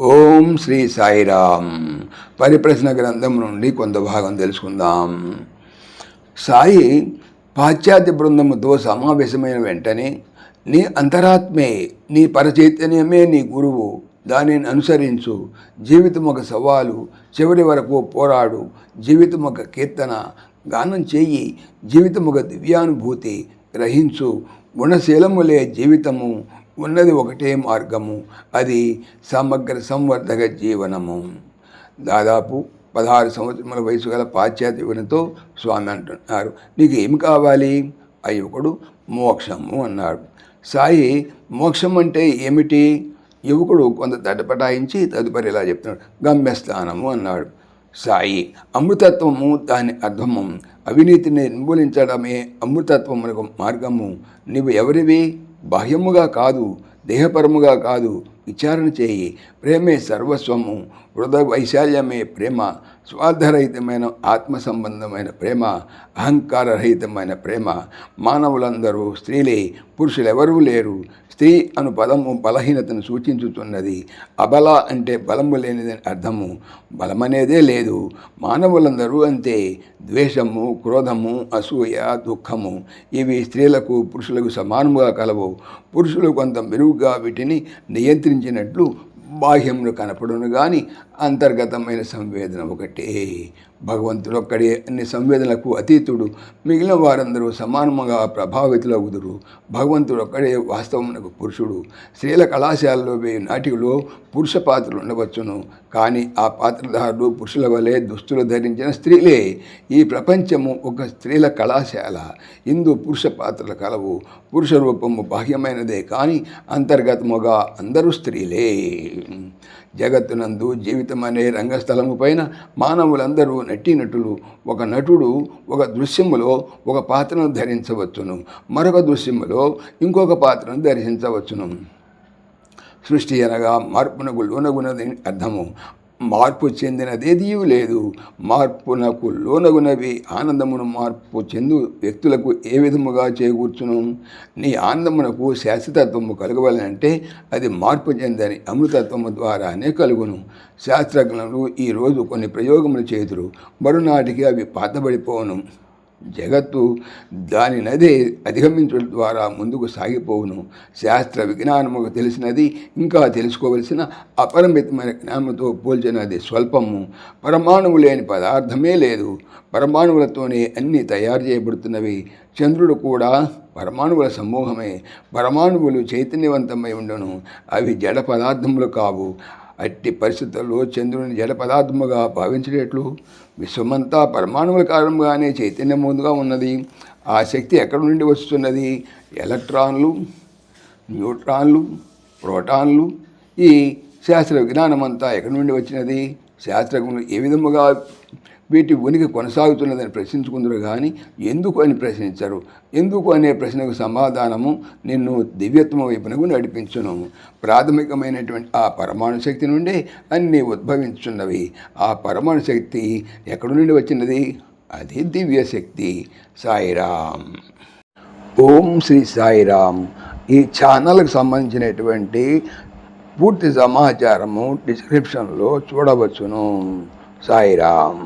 ఓం శ్రీ సాయిరామ్. పరిప్రశ్న గ్రంథం నుండి కొంత భాగం తెలుసుకుందాం. సాయి పాశ్చాత్య బృందముతో సమావేశమైన వెంటనే నీ అంతరాత్మే, నీ పరచైతన్యమే నీ గురువు, దానిని అనుసరించు. జీవితం ఒక సవాలు, చివరి వరకు పోరాడు. జీవితం ఒక కీర్తన, గానం చేయి. జీవితం ఒక దివ్యానుభూతి, గ్రహించు. గుణశీలములే జీవితము, ఉన్నది ఒకటే మార్గము, అది సమగ్ర సంవర్ధక జీవనము. దాదాపు 16 సంవత్సరముల వయసు గల పాశ్చాత్య యువనితో స్వామి అంటున్నారు, నీకు ఏమి కావాలి? ఆ యువకుడు మోక్షము అన్నాడు. సాయి మోక్షం అంటే ఏమిటి? యువకుడు కొంత తటపటాయించి తదుపరి ఇలా చెప్తున్నాడు, గమ్యస్థానము అన్నాడు. సాయి అమృతత్వము, దాని అర్థము అవినీతిని నిర్మూలించడమే అమృతత్వమునకు మార్గము. నీవు ఎవరివి? బాహ్యముగా కాదు, దేహపరముగా కాదు, విచారణ చేయి. ప్రేమే సర్వస్వము, హృదయ వైశాల్యమే ప్రేమ, స్వార్థరహితమైన ఆత్మ సంబంధమైన ప్రేమ, అహంకారరహితమైన ప్రేమ. మానవులందరూ స్త్రీలే, పురుషులెవరూ లేరు. స్త్రీ అను పదము బలహీనతను సూచించుతున్నది. అబల అంటే బలము లేనిదని అర్థము. బలమనేదే లేదు. మానవులందరూ అంతే. ద్వేషము, క్రోధము, అసూయ, దుఃఖము ఇవి స్త్రీలకు పురుషులకు సమానముగా కలవు. పురుషులు కొంత మెరుగుగా వీటిని నియంత్రించినట్లు బాహ్యమును కనపడును కానీ అంతర్గతమైన సంవేదన ఒకటే. భగవంతుడు ఒక్కడే అన్ని సంవేదనలకు అతీతుడు. మిగిలిన వారందరూ సమానముగా ప్రభావితులవుదురు. భగవంతుడు ఒక్కడే వాస్తవమునకు పురుషుడు. స్త్రీల కళాశాలలో నాటికలో పురుష పాత్రలు ఉండవచ్చును, కానీ ఆ పాత్రధారులు పురుషుల వలె దుస్తులు ధరించిన స్త్రీలే. ఈ ప్రపంచము ఒక స్త్రీల కళాశాల. ఇందు పురుష పాత్రలు కలవు. పురుష రూపము బాహ్యమైనదే కానీ అంతర్గతముగా అందరూ స్త్రీలే. జగత్తునందు జీవితం అనే రంగస్థలము పైన మానవులందరూ నటీనటులు. ఒక నటుడు ఒక దృశ్యములో ఒక పాత్రను ధరించవచ్చును, మరొక దృశ్యములో ఇంకొక పాత్రను ధరించవచ్చును. సృష్టి అనగా మార్పునకు లోనగునదని అర్థము. మార్పు చెందినదేదీ లేదు. మార్పునకు లోనగునవి ఆనందమును మార్పు చెందు వ్యక్తులకు ఏ విధముగా చేకూర్చును? నీ ఆనందమునకు శాశ్వతత్వము కలగవలనంటే అది మార్పు చెందని అమృతత్వము ద్వారానే కలుగును. శాస్త్రజ్ఞులు ఈరోజు కొన్ని ప్రయోగములు చేతురు, మరునాటికి అవి పాతబడిపోవును. జగత్తు దాని నదే అధిగమించడం ద్వారా ముందుకు సాగిపోవును. శాస్త్ర విజ్ఞానముకు తెలిసినది ఇంకా తెలుసుకోవలసిన అపరిమితమైన జ్ఞానముతో పోల్చినది స్వల్పము. పరమాణువు లేని పదార్థమే లేదు. పరమాణువులతోనే అన్నీ తయారు చేయబడుతున్నవి. చంద్రుడు కూడా పరమాణువుల సమూహమే. పరమాణువులు చైతన్యవంతమై ఉండును, అవి జడ పదార్థములు కావు. అట్టి పరిస్థితుల్లో చంద్రుని జడ పదార్థముగా భావించేటట్లు విశ్వమంతా పరమాణువుల కారణంగానే చైతన్యముగా ఉన్నది. ఆ శక్తి ఎక్కడి నుండి వస్తున్నది? ఎలక్ట్రాన్లు, న్యూట్రాన్లు, ప్రోటాన్లు. ఈ శాస్త్ర విజ్ఞానమంతా ఎక్కడి నుండి వచ్చినది? శాస్త్రజ్ఞులు ఏ విధముగా వీటి ఉనికి కొనసాగుతున్నదని ప్రశ్నించుకుందరు కానీ ఎందుకు అని ప్రశ్నించరు. ఎందుకు అనే ప్రశ్నకు సమాధానము నిన్ను దివ్యత్వం వైపునకు నడిపించును. ప్రాథమికమైనటువంటి ఆ పరమాణు శక్తి నుండే అన్నీ ఉద్భవించున్నవి. ఆ పరమాణు శక్తి ఎక్కడి నుండి వచ్చినది? అది దివ్యశక్తి. సాయిరామ్. ఓం శ్రీ సాయిరామ్. ఈ ఛానల్కి సంబంధించినటువంటి పూర్తి సమాచారము డిస్క్రిప్షన్లో చూడవచ్చును. సాయిరామ్.